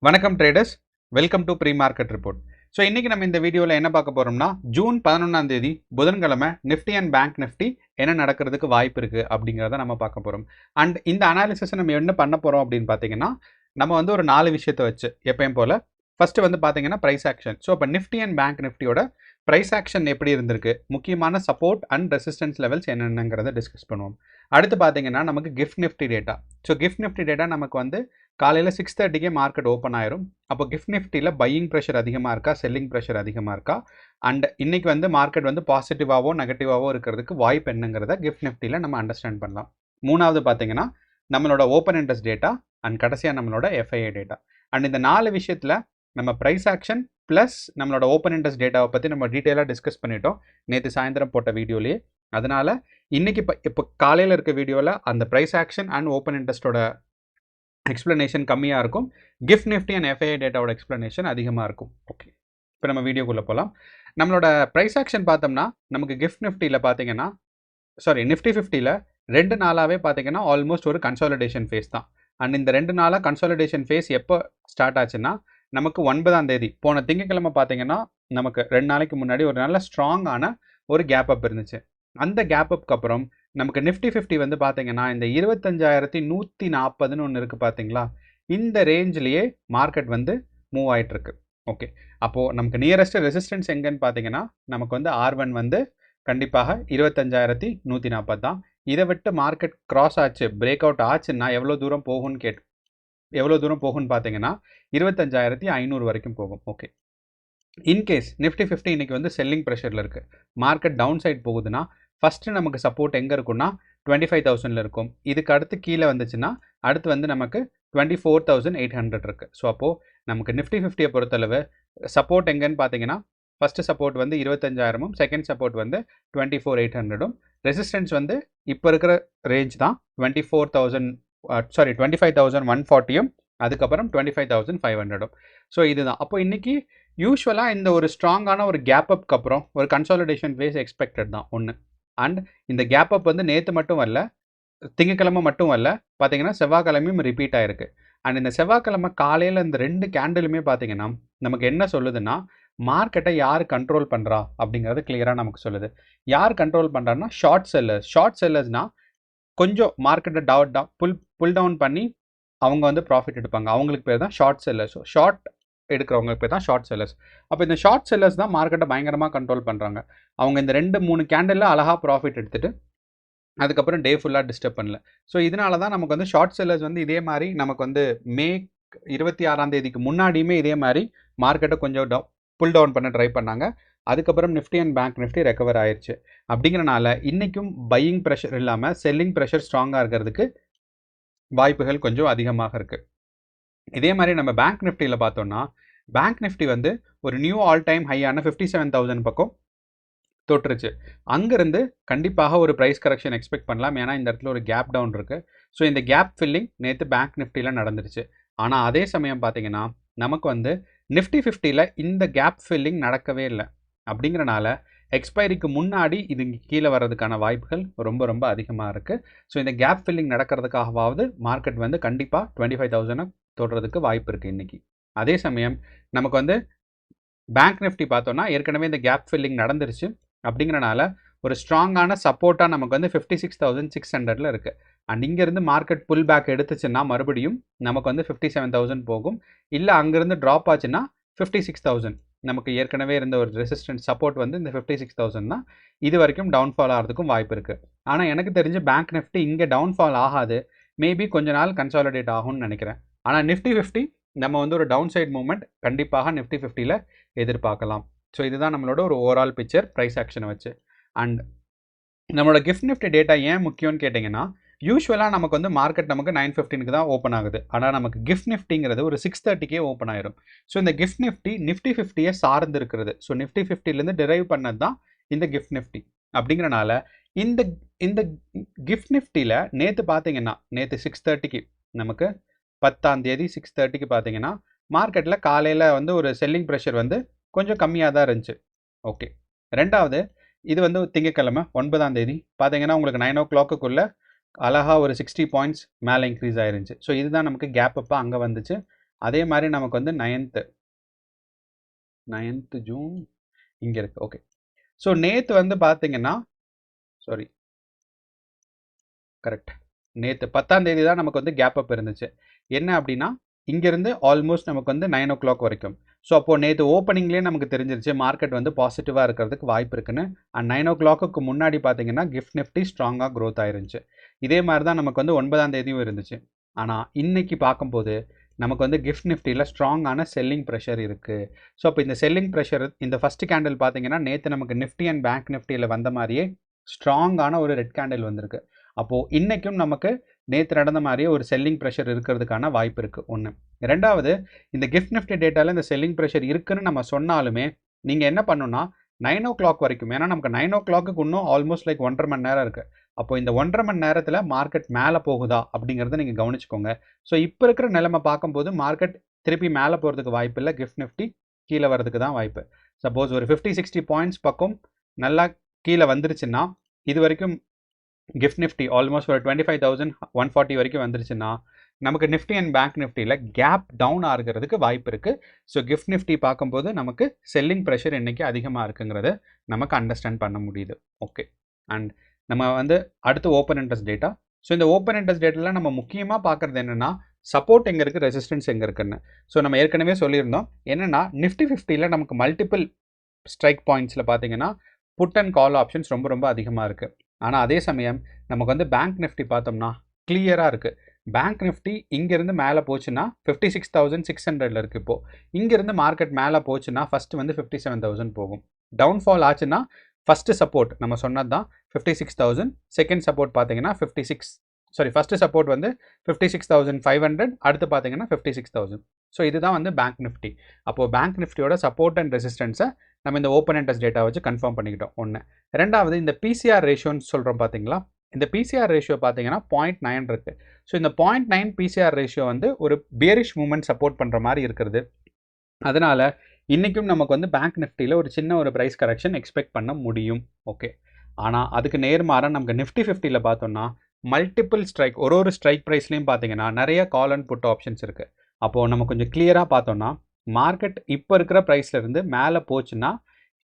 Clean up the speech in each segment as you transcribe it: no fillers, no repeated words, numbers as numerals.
வணக்கம் traders, welcome to pre market report. So இன்றைக்கி நம்ம இந்த வீடியோவில் என்ன பார்க்க போகிறோம்னா, ஜூன் 11ஆம் தேதி புதன்கிழமை நிஃப்டி அண்ட் பேங்க் நிஃப்டி என்ன நடக்கிறதுக்கு வாய்ப்பு இருக்குது அப்படிங்கிறத நம்ம பார்க்க போகிறோம். அண்ட் இந்த அனாலிசிஸை நம்ம என்ன பண்ண போகிறோம் அப்படின்னு பார்த்தீங்கன்னா, நம்ம வந்து ஒரு 4 விஷயத்தை வச்சு எப்பயும் போல் ஃபஸ்ட்டு வந்து பார்த்தீங்கன்னா ப்ரைஸ் ஆக்ஷன். ஸோ இப்போ நிஃப்டி அண்ட் பேங்க் நிஃப்டியோட ப்ரைஸ் ஆக்ஷன் எப்படி இருந்திருக்கு, முக்கியமான சப்போர்ட் அண்ட் ரெசிஸ்டன்ஸ் லெவல்ஸ் என்னென்னங்கிறத டிஸ்கஸ் பண்ணுவோம். அடுத்து பார்த்தீங்கன்னா நமக்கு GIFT Nifty data. So GIFT Nifty data நமக்கு வந்து காலையில் 6:30க்கே மார்க்கெட் ஓப்பன் ஆயிரும். அப்போ கிஃப்ட் நிஃப்டியில் பையிங் ப்ரெஷர் அதிகமாக இருக்கா, செல்லிங் ப்ரெஷர் அதிகமாக இருக்கா, அண்ட் இன்னைக்கு வந்து மார்க்கெட் வந்து பாசிட்டிவாவோ நெகட்டிவாவோ இருக்கிறதுக்கு வாய்ப்பு என்னங்கிறத கிஃப்ட் நிஃப்டியில் நம்ம அண்டர்ஸ்டாண்ட் பண்ணலாம். மூணாவது பார்த்தீங்கன்னா நம்மளோட ஓப்பன் இன்ட்ரெஸ்ட் டேட்டா அண்ட் கடைசியாக நம்மளோட எஃப்ஐஐ டேட்டா. அண்ட் இந்த 4 விஷயத்தில் நம்ம ப்ரைஸ் ஆக்ஷன் ப்ளஸ் நம்மளோட ஓப்பன் இன்ட்ரெஸ்ட் டேட்டாவை பற்றி நம்ம டீட்டெயிலாக டிஸ்கஸ் பண்ணிட்டோம் நேற்று சாயந்தரம் போட்ட வீடியோலேயே. அதனால் இன்றைக்கி இப்போ காலையில் இருக்க வீடியோவில் அந்த ப்ரைஸ் ஆக்ஷன் அண்ட் ஓப்பன் இன்ட்ரெஸ்ட்டோட எக்ஸ்ப்ளனேஷன் கம்மியாக இருக்கும், கிஃப்ட் நிஃப்டி அண்ட் எஃப்ஐஐ டேட்டாவோட எக்ஸ்ப்ளனேஷன் அதிகமாக இருக்கும். ஓகே, இப்போ நம்ம வீடியோக்குள்ளே போகலாம். நம்மளோட ப்ரைஸ் ஆக்ஷன் பார்த்தோம்னா நமக்கு கிஃப்ட் நிஃப்டியில் பார்த்தீங்கன்னா நிஃப்டி 50ல் 2 நாளாகவே பார்த்தீங்கன்னா ஆல்மோஸ்ட் ஒரு கன்சாலிடேஷன் ஃபேஸ் தான். அண்ட் இந்த 2 நாளாக கன்சாலிடேஷன் ஃபேஸ் எப்போ ஸ்டார்ட் ஆச்சுன்னா நமக்கு 9ஆம் தேதி போன திங்கட்கிழமை பார்த்தீங்கன்னா நமக்கு 2 நாளைக்கு முன்னாடி ஒரு நல்ல ஸ்ட்ராங்கான ஒரு கேப் அப் இருந்துச்சு. அந்த கேப் அப்க்கு அப்புறம் நமக்கு நிஃப்டி 50 வந்து பார்த்தீங்கன்னா இந்த 25,140ன்னு ஒன்று இருக்குது பார்த்தீங்களா, இந்த ரேஞ்சிலேயே மார்க்கெட் வந்து மூவ் ஆகிட்டுருக்கு. ஓகே, அப்போது நமக்கு நியரஸ்ட் ரெசிஸ்டன்ஸ் எங்கன்னு பார்த்தீங்கன்னா நமக்கு வந்து R1 வந்து கண்டிப்பாக 25,140 தான். இதை விட்டு மார்க்கெட் கிராஸ் ஆச்சு, பிரேக் அவுட் ஆச்சுன்னா எவ்வளோ தூரம் போகும்னு பார்த்தீங்கன்னா 25,500 வரைக்கும் போகும். ஓகே, இன்கேஸ் நிஃப்டி 50 இன்றைக்கி வந்து செல்லிங் ப்ரெஷரில் இருக்குது, மார்க்கெட் டவுன் சைட் போகுதுன்னா ஃபஸ்ட்டு நமக்கு சப்போர்ட் எங்கே இருக்குன்னா 25,000ல் இருக்கும். இதுக்கு அடுத்து கீழே வந்துச்சுன்னா அடுத்து வந்து நமக்கு 24,800 இருக்குது. ஸோ அப்போது நமக்கு நிஃப்டி 50யை பொறுத்தளவு சப்போர்ட் எங்கன்னு பார்த்தீங்கன்னா ஃபஸ்ட்டு சப்போர்ட் வந்து 25,000ம், செகண்ட் சப்போர்ட் வந்து 24,800ம், ரெசிஸ்டன்ஸ் வந்து இப்போ இருக்கிற ரேஞ்ச் தான் 25,140ம், அதுக்கப்புறம் 25,500ம். ஸோ இதுதான். அப்போ இன்றைக்கி யூஸ்வலாக இந்த ஒரு ஸ்ட்ராங்கான ஒரு கேப் அப்க்கு அப்புறம் ஒரு கன்சாலிடேஷன் ஃபேஸ் எக்ஸ்பெக்டட் தான் ஒன்று. அண்ட் இந்த கேப் அப் வந்து நேற்று மட்டும் வரல, திங்கக்கிழமை மட்டும் வரல, பார்த்தீங்கன்னா செவ்வாய்க்கிழமையும் ரிப்பீட் ஆகிருக்கு. அண்ட் இந்த செவ்வாய்க்கிழமை காலையில் இந்த 2 கேண்டிலுமே பார்த்தீங்கன்னா நமக்கு என்ன சொல்லுதுன்னா, மார்க்கெட்டை யார் கண்ட்ரோல் பண்ணுறா அப்படிங்கிறது கிளியராக நமக்கு சொல்லுது. யார் கண்ட்ரோல் பண்ணுறான்னா ஷார்ட் செல்லர்ஸ்னால் கொஞ்சம் மார்க்கெட்டை புல் டவுன் பண்ணி அவங்க வந்து ப்ராஃபிட் எடுப்பாங்க, அவங்களுக்கு பேர் தான் ஷார்ட் செல்லர்ஸ். ஷார்ட் எடுக்கிறவங்களுக்கு பேர் தான் ஷார்ட் செல்லர்ஸ். அப்போ இந்த ஷார்ட் செல்லர்ஸ் தான் மார்க்கெட்டை பயங்கரமாக கண்ட்ரோல் பண்ணுறாங்க. அவங்க இந்த 2-3 கேண்டில் அழகாக ப்ராஃபிட் எடுத்துகிட்டு அதுக்கப்புறம் டே ஃபுல்லாக டிஸ்டர்ப் பண்ணல. ஸோ இதனால தான் நமக்கு வந்து ஷார்ட் செல்லர்ஸ் வந்து இதே மாதிரி நமக்கு வந்து மே 26ஆம் தேதிக்கு முன்னாடியுமே இதே மாதிரி மார்க்கெட்டை கொஞ்சம் புல் டவுன் பண்ண ட்ரை பண்ணாங்க. அதுக்கப்புறம் Nifty and bank Nifty recover ஆயிடுச்சு. அப்படிங்கிறனால இன்றைக்கும் பையிங் ப்ரெஷர் இல்லாமல் செல்லிங் ப்ரெஷர் ஸ்ட்ராங்காக இருக்கிறதுக்கு வாய்ப்புகள் கொஞ்சம் அதிகமாக இருக்குது. இதே மாதிரி நம்ம பேங்க் நிஃப்டியில் பார்த்தோம்னா பேங்க் நிஃப்டி வந்து ஒரு நியூ ஆல் டைம் ஹையான 57,000 பக்கம் தொட்டுருச்சு. அங்கேருந்து கண்டிப்பாக ஒரு ப்ரைஸ் கரெக்ஷன் எக்ஸ்பெக்ட் பண்ணலாம், ஏன்னா இந்த இடத்துல ஒரு கேப் டவுன் இருக்குது. ஸோ இந்த கேப் ஃபில்லிங் நேற்று பேங்க் நிஃப்டியில் நடந்துருச்சு. ஆனால் அதே சமயம் பார்த்தீங்கன்னா நமக்கு வந்து நிஃப்டி 50ல் இந்த கேப் ஃபில்லிங் நடக்கவே இல்லை. அப்படிங்கிறனால எக்ஸ்பைரிக்கு முன்னாடி இது கீழே வர்றதுக்கான வாய்ப்புகள் ரொம்ப ரொம்ப அதிகமாக இருக்குது. ஸோ இந்த கேப் ஃபில்லிங் நடக்கிறதுக்காகவாவது மார்க்கெட் வந்து கண்டிப்பாக 25,000 தொடுறதுக்கு வாய்ப்பு இருக்குது இன்றைக்கி. அதே சமயம் நமக்கு வந்து பேங்க் நிஃப்டி பார்த்தோன்னா ஏற்கனவே இந்த கேப் ஃபில்லிங் நடந்துருச்சு. அப்படிங்கிறனால ஒரு ஸ்ட்ராங்கான சப்போர்ட்டாக நமக்கு வந்து 56,600ல் இருக்குது. அண்ட் இங்கேருந்து மார்க்கெட் புல் பேக் எடுத்துச்சுன்னா மறுபடியும் நமக்கு வந்து 57,000 போகும். இல்லை அங்கேருந்து ட்ராப் ஆச்சுன்னா 56,000. நமக்கு ஏற்கனவே இருந்த ஒரு ரெசிஸ்டன்ஸ் சப்போர்ட் வந்து இந்த 56,000 தான். இது வரைக்கும் டவுன்ஃபால் ஆகிறதுக்கும் வாய்ப்பு இருக்குது. ஆனால் எனக்கு தெரிஞ்சு பேங்க் நிஃப்டி இங்கே டவுன்ஃபால் ஆகாது, மேபி கொஞ்ச நாள் கன்சாலிடேட் ஆகும்னு நினைக்கிறேன். ஆனால் நிஃப்டி 50 நம்ம வந்து ஒரு டவுன் சைட் மூவ்மெண்ட் கண்டிப்பாக நிஃப்டி 50ல் எதிர்பார்க்கலாம். ஸோ இதுதான் நம்மளோட ஒரு ஓவரால் பிக்சர் ப்ரைஸ் ஆக்ஷனை வச்சு. அண்ட் நம்மளோட கிஃப்ட் நிஃப்டி டேட்டா ஏன் முக்கியம்னு கேட்டிங்கன்னா, யூஸ்வலாக நமக்கு வந்து மார்க்கெட் நமக்கு 9:15க்கு தான் ஓப்பன் ஆகுது. ஆனால் நமக்கு கிஃப்ட் நிஃப்டிங்கிறது ஒரு 6:30க்கே ஓப்பன் ஆயிரும். ஸோ இந்த கிஃப்ட் நிஃப்டி 50யை சார்ந்து இருக்கிறது. ஸோ நிஃப்டி 50லேருந்து டிரைவ் பண்ணது தான் இந்த கிஃப்ட் நிஃப்டி. அப்படிங்கிறனால இந்த கிஃப்ட் நிஃப்டியில் நேற்று பார்த்தீங்கன்னா நேற்று 6:30க்கு நமக்கு 10ஆம் தேதி 6:30க்கு பார்த்தீங்கன்னா மார்க்கெட்டில் காலையில் வந்து ஒரு செல்லிங் ப்ரெஷர் வந்து கொஞ்சம் கம்மியாக தான் இருந்துச்சு. ஓகே, ரெண்டாவது இது வந்து திங்கட்கிழமை 9ஆம் தேதி பார்த்தீங்கன்னா உங்களுக்கு 9 o'clockக்குள்ளே அழகாக ஒரு 60 பாயிண்ட்ஸ் மேலே இன்க்ரீஸ் ஆயிருந்துச்சு. ஸோ இதுதான் நமக்கு கேப் அப்பாக அங்கே வந்துச்சு. அதே மாதிரி நமக்கு வந்து 9th ஜூன் இங்கே இருக்குது. ஓகே, ஸோ நேற்று வந்து பார்த்தீங்கன்னா சாரி கரெக்ட், நேற்று 10ஆம் தேதி தான் நமக்கு வந்து கேப் அப் இருந்துச்சு. என்ன அப்படின்னா இங்கேருந்து ஆல்மோஸ்ட் நமக்கு வந்து 9 o'clock வரைக்கும். ஸோ அப்போது நேற்று ஓப்பனிங்லேயே நமக்கு தெரிஞ்சிருச்சு மார்க்கெட் வந்து பாசிட்டிவாக இருக்கிறதுக்கு வாய்ப்பு இருக்குன்னு. அண்ட் 9 o'clock முன்னாடி பார்த்தீங்கன்னா கிஃப்ட் நிஃப்டி ஸ்ட்ராங்காக க்ரோத் ஆயிருந்துச்சு. இதே மாதிரி தான் நமக்கு வந்து 9ஆம் தேதியும் இருந்துச்சு. ஆனால் இன்னைக்கு பார்க்கும்போது நமக்கு வந்து கிஃப்ட் நிஃப்டியில் ஸ்ட்ராங்கான செல்லிங் ப்ரெஷர் இருக்குது. ஸோ அப்போ இந்த செல்லிங் ப்ரெஷர் இந்த ஃபஸ்ட் கேண்டில் பார்த்தீங்கன்னா நேற்று நமக்கு நிஃப்டி அண்ட் பேங்க் நிஃப்டியில் வந்த மாதிரியே ஸ்ட்ராங்கான ஒரு ரெட் கேண்டில் வந்திருக்கு. அப்போது இன்றைக்கும் நமக்கு நேற்று நடந்த மாதிரியே ஒரு செல்லிங் ப்ரெஷர் இருக்கிறதுக்கான வாய்ப்பு இருக்குது. ஒன்று. ரெண்டாவது, இந்த கிஃப்ட் நிஃப்டி டேட்டாவில் இந்த செல்லிங் ப்ரெஷர் இருக்குன்னு நம்ம சொன்னாலுமே நீங்கள் என்ன பண்ணணும்னா 9 o'clock வரைக்கும், ஏன்னா நமக்கு 9 o'clock இன்னும் ஆல்மோஸ்ட் லைக் 1.5 மணி நேரம் இருக்குது. அப்போ இந்த 1.5 மணி நேரத்தில் மார்க்கெட் மேலே போகுதா அப்படிங்கிறத நீங்கள் கவனிச்சுக்கோங்க. ஸோ இப்போ இருக்கிற நிலைமை பார்க்கும்போது மார்க்கெட் திருப்பி மேலே போகிறதுக்கு வாய்ப்பு இல்லை, கிஃப்ட் நிஃப்டி கீழே வரதுக்கு தான் வாய்ப்பு. சப்போஸ் ஒரு 50-60 பாயிண்ட்ஸ் பக்கம் நல்லா கீழே வந்துருச்சுன்னா, இது வரைக்கும் கிஃப்ட் நிஃப்டி ஆல்மோஸ்ட் ஒரு 25,140 வரைக்கும் வந்துருச்சுன்னா நமக்கு நிஃப்டி அண்ட் பேங்க் நிஃப்டியில் கேப் டவுன் ஆகிறதுக்கு வாய்ப்பு இருக்குது. ஸோ கிஃப்ட் நிஃப்டி பார்க்கும்போது நமக்கு செல்லிங் ப்ரெஷர் இன்றைக்கி அதிகமாக இருக்குங்கிறத நமக்கு அண்டர்ஸ்டாண்ட் பண்ண முடியுது. ஓகே, அண்ட் நம்ம வந்து அடுத்து ஓப்பன் இன்ட்ரெஸ்ட் டேட்டா. ஸோ இந்த ஓப்பன் இன்ட்ரெஸ்ட் டேட்டாவில் நம்ம முக்கியமாக பார்க்குறது என்னென்னா சப்போர்ட் எங்கே இருக்குது, ரெசிஸ்டன்ஸ் எங்கே இருக்குன்னு. ஸோ நம்ம ஏற்கனவே சொல்லியிருந்தோம் என்னென்னா நிஃப்டி 50ல் நமக்கு மல்டிபிள் ஸ்ட்ரைக் பாயிண்ட்ஸில் பார்த்தீங்கன்னா புட் அண்ட் கால் ஆப்ஷன்ஸ் ரொம்ப ரொம்ப அதிகமாக இருக்குது. ஆனால் அதே சமயம் நமக்கு வந்து பேங்க் நிஃப்டி பார்த்தோம்னா கிளியராக இருக்குது. பேங்க் நிஃப்டி இங்கேருந்து மேலே போச்சுன்னா 56,600 இருக்குது. இப்போது இங்கேருந்து மார்க்கெட் மேலே போச்சுன்னா ஃபஸ்ட்டு வந்து 57,000 போகும். டவுன்ஃபால் ஆச்சுன்னா ஃபஸ்ட்டு சப்போர்ட் நம்ம சொன்னது தான் 56,000, செகண்ட் சப்போர்ட் பார்த்தீங்கன்னா ஃபஸ்ட்டு சப்போர்ட் வந்து 56,500, அடுத்து பார்த்தீங்கன்னா 56,000. ஸோ இதுதான் வந்து பேங்க் நிஃப்டி. அப்போது பேங்க் நிஃப்டியோட சப்போர்ட் அண்ட் ரெசிஸ்டன்ஸை நம்ம இந்த ஓப்பன் இன்ட்ரெஸ்ட் டேட்டா வச்சு கன்ஃபார்ம் பண்ணிக்கிட்டோம். ஒன்று. ரெண்டாவது, இந்த பிசிஆர் ரேஷியோன்னு சொல்கிறோம் பார்த்தீங்களா, இந்த பிசிஆர் ரேஷியோ பார்த்தீங்கன்னா 0.9 இருக்குது. ஸோ இந்த 0.9 பிசிஆர் ரேஷியோ வந்து ஒரு பியரிஷ் மூவ்மெண்ட் சப்போர்ட் பண்ணுற மாதிரி இருக்கிறது. அதனால் இன்றைக்கும் நமக்கு வந்து பேங்க் நிஃப்டியில் ஒரு சின்ன ஒரு ப்ரைஸ் கரெக்ஷன் எக்ஸ்பெக்ட் பண்ண முடியும். ஓகே, ஆனால் அதுக்கு நேர்மாறாக நமக்கு நிஃப்டி 50ல் பார்த்தோம்னா மல்டிபிள் ஸ்ட்ரைக், ஒரு ஸ்ட்ரைக் ப்ரைஸ்லையும் பார்த்தீங்கன்னா நிறைய கால் அண்ட் புட் ஆப்ஷன்ஸ் இருக்குது. அப்போது நம்ம கொஞ்சம் கிளியராக பார்த்தோம்னா மார்க்கெட் இப்போ இருக்கிற ப்ரைஸ்லேருந்து மேலே போச்சுன்னா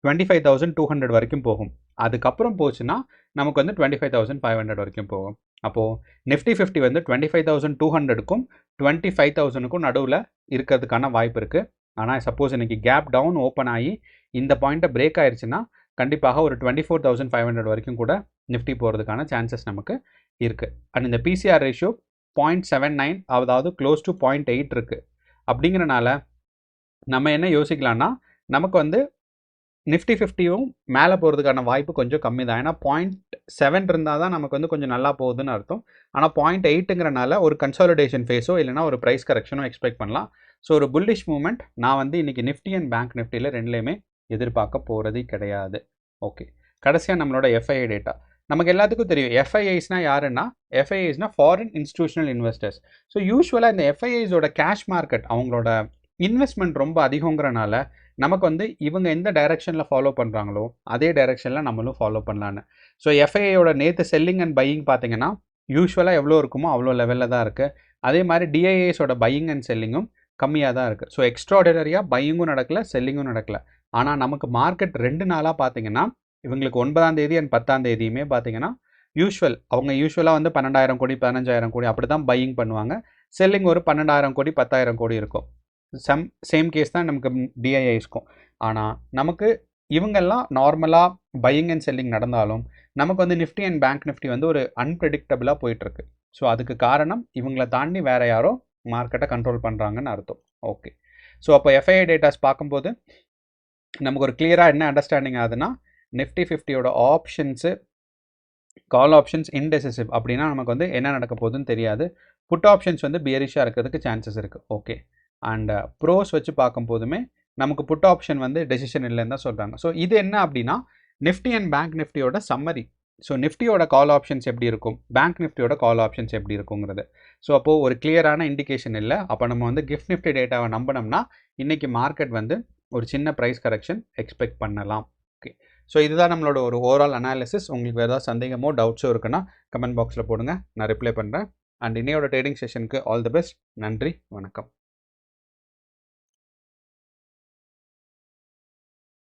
25,200 வரைக்கும் போகும். அதுக்கப்புறம் போச்சுன்னா நமக்கு வந்து 25,500 வரைக்கும் போகும். அப்போது நிஃப்டி 50 வந்து 25,200க்கும் 25,000க்கும் நடுவில் இருக்கிறதுக்கான வாய்ப்பு இருக்குது. ஆனால் சப்போஸ் இன்றைக்கி கேப் டவுன் ஓப்பன் ஆகி இந்த பாயிண்ட்டை பிரேக் ஆயிடுச்சுன்னா கண்டிப்பாக ஒரு 24,500 வரைக்கும் கூட நிஃப்டி போகிறதுக்கான சான்சஸ் நமக்கு இருக்குது. அண்ட் இந்த பிசிஆர் ரேஷியோ 0.79, அதாவது க்ளோஸ் டு 0.8 இருக்குது. அப்படிங்கிறனால நம்ம என்ன யோசிக்கலாம்னா நமக்கு வந்து நிஃப்டி 50யும் மேலே போகிறதுக்கான வாய்ப்பு கொஞ்சம் கம்மி தான். ஏன்னா 0.7 இருந்தால் தான் நமக்கு வந்து கொஞ்சம் நல்லா போகுதுன்னு அர்த்தம். ஆனால் 0.8ங்கிறனால ஒரு கன்சாலிடேஷன் ஃபேஸோ இல்லைனா ஒரு ப்ரைஸ் கரெக்ஷனோ எக்ஸ்பெக்ட் பண்ணலாம். ஸோ ஒரு புல்லிஷ் மூவ்மெண்ட் நான் வந்து இன்றைக்கி நிஃப்டி அண்ட் பேங்க் நிஃப்டியில் ரெண்டுலேயுமே எதிர்பார்க்க போகிறதே கிடையாது. ஓகே, கடைசியாக நம்மளோட எஃப்ஐஐ டேட்டா. நமக்கு எல்லாத்துக்கும் தெரியும் எஃப்ஐஐஸ்னால் யாருன்னா, எஃப்ஐஐஸ்னால் ஃபாரின் இன்ஸ்டிடியூஷனல் இன்வெஸ்டர்ஸ். ஸோ யூஸ்வலாக இந்த எஃப்ஐஐஸோட கேஷ் மார்க்கெட் அவங்களோட இன்வெஸ்ட்மெண்ட் ரொம்ப அதிகங்கிறனால நமக்கு வந்து இவங்க எந்த டைரெக்ஷனில் ஃபாலோ பண்ணுறாங்களோ அதே டைரெக்ஷனில் நம்மளும் ஃபாலோ பண்ணலான்னு. ஸோ எஃப்ஐஐயோட நேற்று செல்லிங் அண்ட் பையிங் பார்த்தீங்கன்னா யூஸ்வலாக எவ்வளோ இருக்குமோ அவ்வளோ லெவலில் தான் இருக்குது. அதே மாதிரி டிஐஏஸோட பையிங் அண்ட் செல்லிங்கும் கம்மியாக தான் இருக்குது. ஸோ எக்ஸ்ட்ராடினரியாக பையிங்கும் நடக்கலை, செல்லிங்கும் நடக்கலை. ஆனால் நமக்கு மார்க்கெட் 2 நாளாக பார்த்தீங்கன்னா இவங்களுக்கு 9ஆம் தேதி அண்ட் 10ஆம் தேதியுமே பார்த்தீங்கன்னா அவங்க யூஸ்வலாக வந்து 12,000 கோடி 15,000 கோடி அப்படி தான் பையிங் பண்ணுவாங்க. செல்லிங் ஒரு 12,000 கோடி 10,000 கோடி இருக்கும். சேம் கேஸ் தான் நமக்கு டிஐஐஸ்க்கும். ஆனால் நமக்கு இவங்கெல்லாம் நார்மலாக பையிங் அண்ட் செல்லிங் நடந்தாலும் நமக்கு வந்து நிஃப்டி அண்ட் பேங்க் நிஃப்டி வந்து ஒரு அன்பிரடிக்டபிளாக போயிட்டுருக்கு. ஸோ அதுக்கு காரணம் இவங்களை தாண்டி வேறு யாரோ மார்க்கெட்டை கண்ட்ரோல் பண்ணுறாங்கன்னு அர்த்தம். ஓகே, ஸோ அப்போ எஃப்ஐஐ டேட்டாஸ் பார்க்கும்போது நமக்கு ஒரு கிளியராக என்ன அண்டர்ஸ்டாண்டிங் ஆகுதுன்னா நிஃப்டி 50யோட ஆப்ஷன்ஸு கால் ஆப்ஷன்ஸ் இன்டெசிசிவ் அப்படின்னா நமக்கு வந்து என்ன நடக்க போகுதுன்னு தெரியாது. புட் ஆப்ஷன்ஸ் வந்து பியரிஷாக இருக்கிறதுக்கு சான்சஸ் இருக்குது. ஓகே, அண்ட் ப்ரோஸ் வச்சு பார்க்கும் போதுமே நமக்கு புட் ஆப்ஷன் வந்து டெசிஷன் இல்லைன்னு தான் சொல்கிறாங்க. ஸோ இது என்ன அப்படின்னா நிஃப்டி அண்ட் பேங்க் நிஃப்டியோட சம்மரி. ஸோ நிஃப்டியோட கால் ஆப்ஷன்ஸ் எப்படி இருக்கும், பேங்க் நிஃப்டியோட கால் ஆப்ஷன்ஸ் எப்படி இருக்குங்கிறது. ஸோ அப்போது ஒரு கிளியரான இண்டிகேஷன் இல்லை. அப்போ நம்ம வந்து கிஃப்ட் நிஃப்டி டேட்டாவை நம்பினோம்னா இன்றைக்கி மார்க்கெட் வந்து ஒரு சின்ன ப்ரைஸ் கரெக்ஷன் எக்ஸ்பெக்ட் பண்ணலாம். ஓகே, ஸோ இதுதான் நம்மளோட ஒரு ஓவரால் அனாலிசிஸ். உங்களுக்கு ஏதாவது சந்தேகமோ டவுட்ஸோ இருக்குன்னா கமெண்ட் பாக்ஸில் போடுங்க, நான் ரிப்ளை பண்ணுறேன். அண்ட் இன்னையோட ட்ரேடிங் செஷனுக்கு ஆல் தி பெஸ்ட். நன்றி, வணக்கம்.